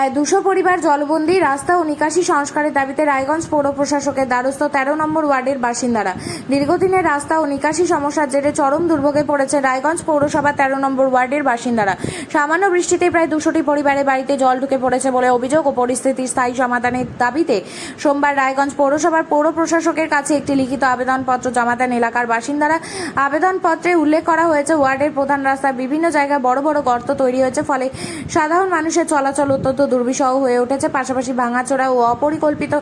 প্রায় 200 পরিবার জলবন্দী। রাস্তা ও নিকাশি সংস্কারের দাবিতে রায়গঞ্জ পৌর প্রশাসকের দ্বারস্থ 13 নম্বর ওয়ার্ডের বাসিন্দারা। দীর্ঘদিনের রাস্তা ও নিকাশি সমস্যার জেরে চরম দুর্ভোগে পড়েছে রায়গঞ্জ পৌরসভা 13 নম্বর ওয়ার্ডের বাসিন্দারা। সামান্য বৃষ্টিতে প্রায় 200টি পরিবারের বাড়িতে জল ঢুকে পড়েছে বলে অভিযোগ ও পরিস্থিতির স্থায়ী সমাধানের দাবিতে সোমবার রায়গঞ্জ পৌরসভার পৌর প্রশাসকের কাছে একটি লিখিত আবেদনপত্র জমা দেন এলাকার বাসিন্দারা। আবেদনপত্রে উল্লেখ করা হয়েছে, ওয়ার্ডের প্রধান রাস্তায় বিভিন্ন জায়গায় বড় বড় গর্ত তৈরি হয়েছে, ফলে সাধারণ মানুষের চলাচল অত্যন্ত দুর্বিষহ হয়ে উঠেছে। পাশাপাশি ভাঙাচোরা ও অপরিকল্পিত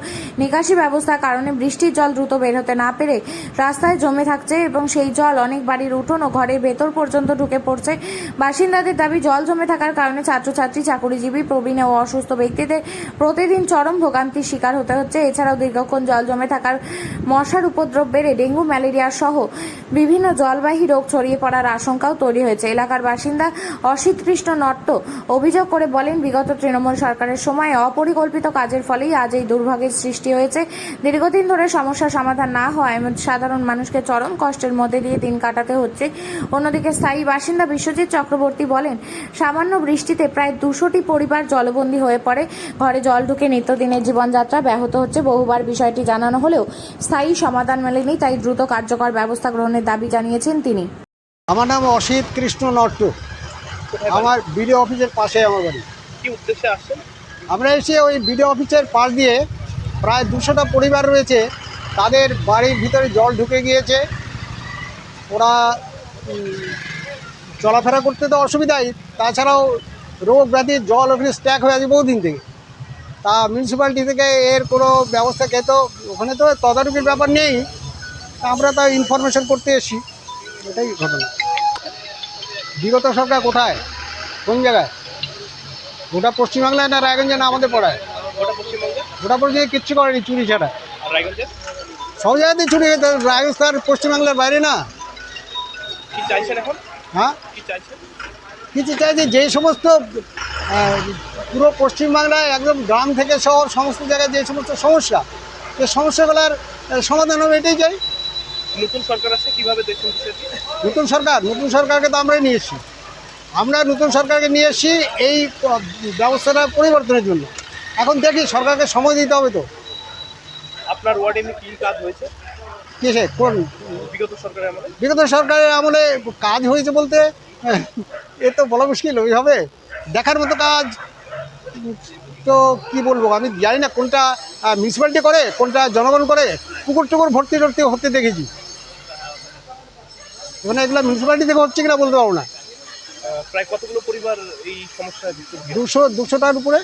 নিকাশি ব্যবস্থার কারণে বৃষ্টির জল দ্রুত বের হতে না পেরে রাস্তায় জমে থাকছে এবং সেই জল অনেক বাড়ির উঠোন ও ঘরের ভেতর পর্যন্ত ঢুকে পড়ছে। বাসিন্দাদের দাবি, জল জমে থাকার কারণে ছাত্রছাত্রী, চাকুরিজীবী, প্রবীণ ও অসুস্থ ব্যক্তিদের প্রতিদিন চরম ভোগান্তির শিকার হতে হচ্ছে। এছাড়াও দীর্ঘক্ষণ জল জমে থাকার মশার উপদ্রব বেড়ে ডেঙ্গু, ম্যালেরিয়া সহ বিভিন্ন জলবাহী রোগ ছড়িয়ে পড়ার আশঙ্কাও তৈরি হয়েছে। এলাকার বাসিন্দা অসিত কৃষ্ণ নট্ট অভিযোগ করে বলেন, বিগত তৃণমূল সরকারের সময় অপরিকল্পিত কাজের ফলেই আজ এই দুর্ভাগ্যের সৃষ্টি হয়েছে। দীর্ঘদিন ধরে সমস্যার সমাধান না হওয়ায় সাধারণ মানুষকে চরম কষ্টের মধ্যে দিয়ে দিন কাটাতে হচ্ছে। অন্যদিকে স্থায়ী বাসিন্দা বিশ্বজিৎ চক্রবর্তী বলেন, সামান্য বৃষ্টিতে প্রায় 200টি পরিবার জলবন্দী হয়ে পড়ে। ঘরে জল ঢুকে নিত্যদিনের জীবনযাত্রা ব্যাহত হচ্ছে। বহুবার বিষয়টি জানানো হলেও স্থায়ী সমাধান মেলেনি, তাই দ্রুত কার্যকর ব্যবস্থা গ্রহণের দাবি জানিয়েছেন তিনি। আমার নাম অসিত কৃষ্ণ নট্ট। আমার বিডিও অফিসের পাশে আমার বাড়ি। কি উদ্দেশ্যে আসছেন? আমরা এসে ওই বিডিও অফিসের পাশ দিয়ে প্রায় 200টা পরিবার রয়েছে, তাদের বাড়ির ভিতরে জল ঢুকে গিয়েছে। ওরা চলাফেরা করতে তো অসুবিধাই, তাছাড়াও রোগ ব্যাধি জল ওখানে স্ট্যাক হয়ে আছে বহুদিন থেকে। তা মিউনিসিপ্যালিটি থেকে এর কোনো ব্যবস্থা তো ওখানে তো তদারকির ব্যাপার নেই, তা আমরা তো ইনফরমেশন করতে এসেছি। এটাই ঘটনা। বিগত সরকার কোথায়, কোন জায়গায়? গোটা পশ্চিমবাংলায় না রায়গঞ্জে না আমাদের পড়ায়? গোটা পশ্চিমবঙ্গে। গোটা পশ্চিমে কিচ্ছু করেনি, চুরি ছাড়া। আর রায়গঞ্জে সব জায়গাতেই চুরি হয়েছে। রাজস্থান পশ্চিমবাংলার বাইরে না। কি চাইছেন এখন? হ্যাঁ, কি চাইছেন? কিছু চাইছে যে সমস্ত পুরো পশ্চিমবাংলায় একদম গ্রাম থেকে শহর সমস্ত জায়গায় যে সমস্ত সমস্যা, এই সমস্যাগুলোর সমাধান হবে, এটাই চাই। নতুন সরকার আসছে, কিভাবে দেখছেন বিষয়টি? নতুন সরকারকে তো আমরাই নিয়ে এসেছি। আমরা নতুন সরকারকে নিয়ে এসেছি এই ব্যবস্থাটা পরিবর্তনের জন্য। এখন দেখি, সরকারকে সময় দিতে হবে তো। আপনার ওয়ার্ডে কি কাজ হয়েছে কিসে কোন বিগত সরকারের আমলে? বিগত সরকারের আমলে কাজ হয়েছে বলতে এ তো বলা মুশকিল ওইভাবে। দেখার মতো কাজ তো কি বলবো, আমি জানি না কোনটা মিউনিসিপ্যালিটি করে, কোনটা জনগণ করে। পুকুর টুকুর ভর্তি হতে দেখেছি, মানে এগুলো মিউনিসিপ্যালিটি থেকে হচ্ছে কিনা বলতে পারবো না। প্রায় কতগুলো পরিবার এই সমস্যায় ভুগছে? 200টার উপরে।